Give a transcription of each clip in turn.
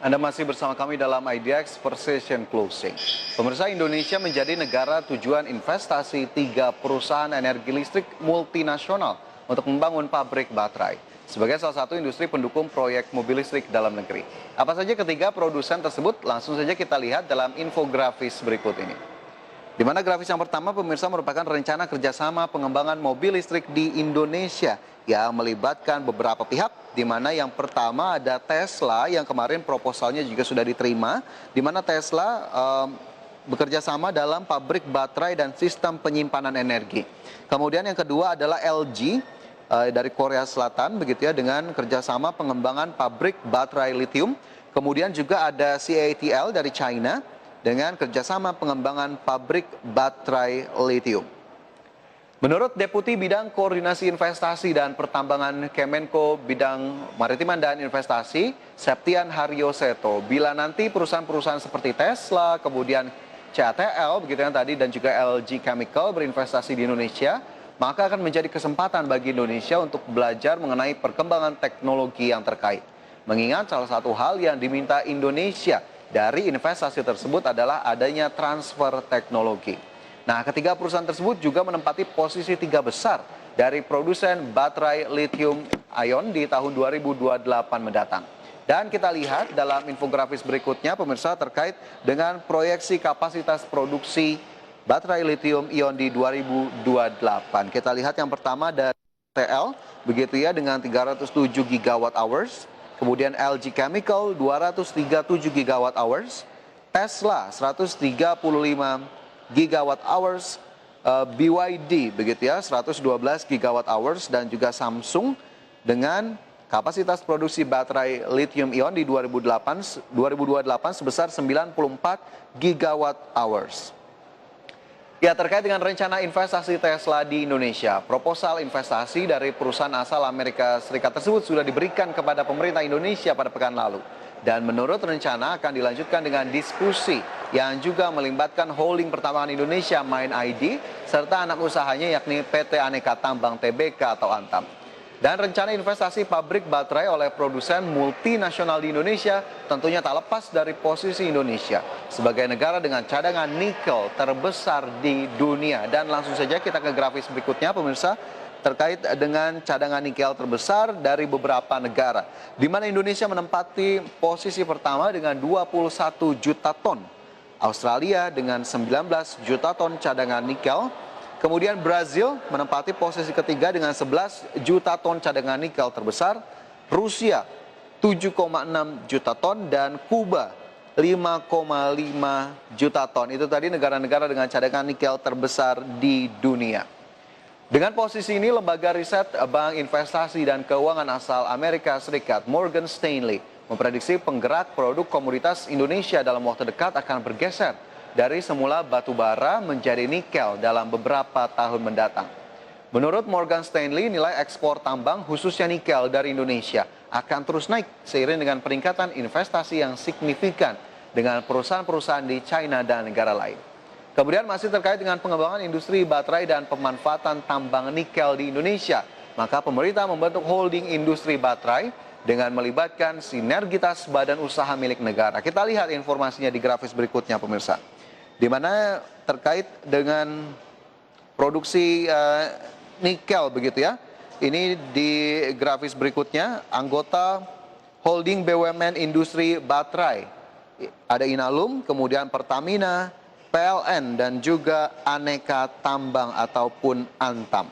Anda masih bersama kami dalam IDX Precision Closing. Pemirsa, Indonesia menjadi negara tujuan investasi 3 perusahaan energi listrik multinasional untuk membangun pabrik baterai sebagai salah satu industri pendukung proyek mobil listrik dalam negeri. Apa saja ketiga produsen tersebut? Langsung saja kita lihat dalam infografis berikut ini. Di mana grafis yang pertama, pemirsa, merupakan rencana kerjasama pengembangan mobil listrik di Indonesia yang melibatkan beberapa pihak, di mana yang pertama ada Tesla yang kemarin proposalnya juga sudah diterima, di mana Tesla bekerja sama dalam pabrik baterai dan sistem penyimpanan energi. Kemudian yang kedua adalah LG dari Korea Selatan, begitu ya, dengan kerjasama pengembangan pabrik baterai lithium. Kemudian juga ada CATL dari China dengan kerjasama pengembangan pabrik baterai lithium. Menurut Deputi Bidang Koordinasi Investasi dan Pertambangan Kemenko Bidang Maritiman dan Investasi, Septian Haryoseto, bila nanti perusahaan-perusahaan seperti Tesla, kemudian CATL, begitu yang tadi, dan juga LG Chemical berinvestasi di Indonesia, maka akan menjadi kesempatan bagi Indonesia untuk belajar mengenai perkembangan teknologi yang terkait. Mengingat salah satu hal yang diminta Indonesia dari investasi tersebut adalah adanya transfer teknologi. Nah, ketiga perusahaan tersebut juga menempati posisi 3 besar dari produsen baterai lithium ion di tahun 2028 mendatang. Dan kita lihat dalam infografis berikutnya, pemirsa, terkait dengan proyeksi kapasitas produksi baterai lithium ion di 2028. Kita lihat yang pertama dari TL, begitu ya, dengan 307 gigawatt hours. Kemudian LG Chemical 237 gigawatt hours, Tesla 135 gigawatt hours, BYD begitu ya 112 gigawatt hours, dan juga Samsung dengan kapasitas produksi baterai lithium ion di 2028 sebesar 94 gigawatt hours. Ya, terkait dengan rencana investasi Tesla di Indonesia, proposal investasi dari perusahaan asal Amerika Serikat tersebut sudah diberikan kepada pemerintah Indonesia pada pekan lalu. Dan menurut rencana akan dilanjutkan dengan diskusi yang juga melibatkan holding pertambangan Indonesia Main ID serta anak usahanya yakni PT Aneka Tambang Tbk atau Antam. Dan rencana investasi pabrik baterai oleh produsen multinasional di Indonesia tentunya tak lepas dari posisi Indonesia sebagai negara dengan cadangan nikel terbesar di dunia. Dan langsung saja kita ke grafis berikutnya, pemirsa, terkait dengan cadangan nikel terbesar dari beberapa negara, di mana Indonesia menempati posisi pertama dengan 21 juta ton, Australia dengan 19 juta ton cadangan nikel. Kemudian Brazil menempati posisi ketiga dengan 11 juta ton cadangan nikel terbesar, Rusia 7,6 juta ton, dan Kuba 5,5 juta ton. Itu tadi negara-negara dengan cadangan nikel terbesar di dunia. Dengan posisi ini, lembaga riset Bank Investasi dan Keuangan asal Amerika Serikat Morgan Stanley memprediksi penggerak produk komoditas Indonesia dalam waktu dekat akan bergeser dari semula batu bara menjadi nikel dalam beberapa tahun mendatang. Menurut Morgan Stanley, nilai ekspor tambang khususnya nikel dari Indonesia akan terus naik seiring dengan peningkatan investasi yang signifikan dengan perusahaan-perusahaan di China dan negara lain. Kemudian masih terkait dengan pengembangan industri baterai dan pemanfaatan tambang nikel di Indonesia, maka pemerintah membentuk holding industri baterai dengan melibatkan sinergitas badan usaha milik negara. Kita lihat informasinya di grafis berikutnya, pemirsa, di mana terkait dengan produksi nikel begitu ya. Ini di grafis berikutnya, anggota holding BUMN industri baterai ada Inalum, kemudian Pertamina, PLN, dan juga Aneka Tambang ataupun Antam.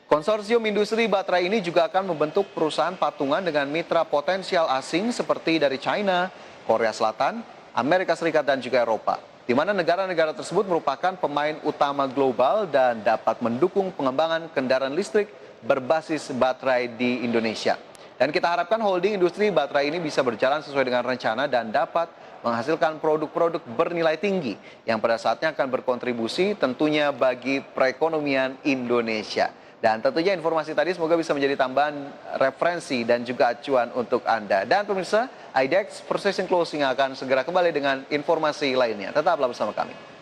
Konsorsium industri baterai ini juga akan membentuk perusahaan patungan dengan mitra potensial asing seperti dari China, Korea Selatan, Amerika Serikat, dan juga Eropa, di mana negara-negara tersebut merupakan pemain utama global dan dapat mendukung pengembangan kendaraan listrik berbasis baterai di Indonesia. Dan kita harapkan holding industri baterai ini bisa berjalan sesuai dengan rencana dan dapat menghasilkan produk-produk bernilai tinggi yang pada saatnya akan berkontribusi tentunya bagi perekonomian Indonesia. Dan tentunya informasi tadi semoga bisa menjadi tambahan referensi dan juga acuan untuk Anda. Dan pemirsa, IDX Precision Closing akan segera kembali dengan informasi lainnya. Tetaplah bersama kami.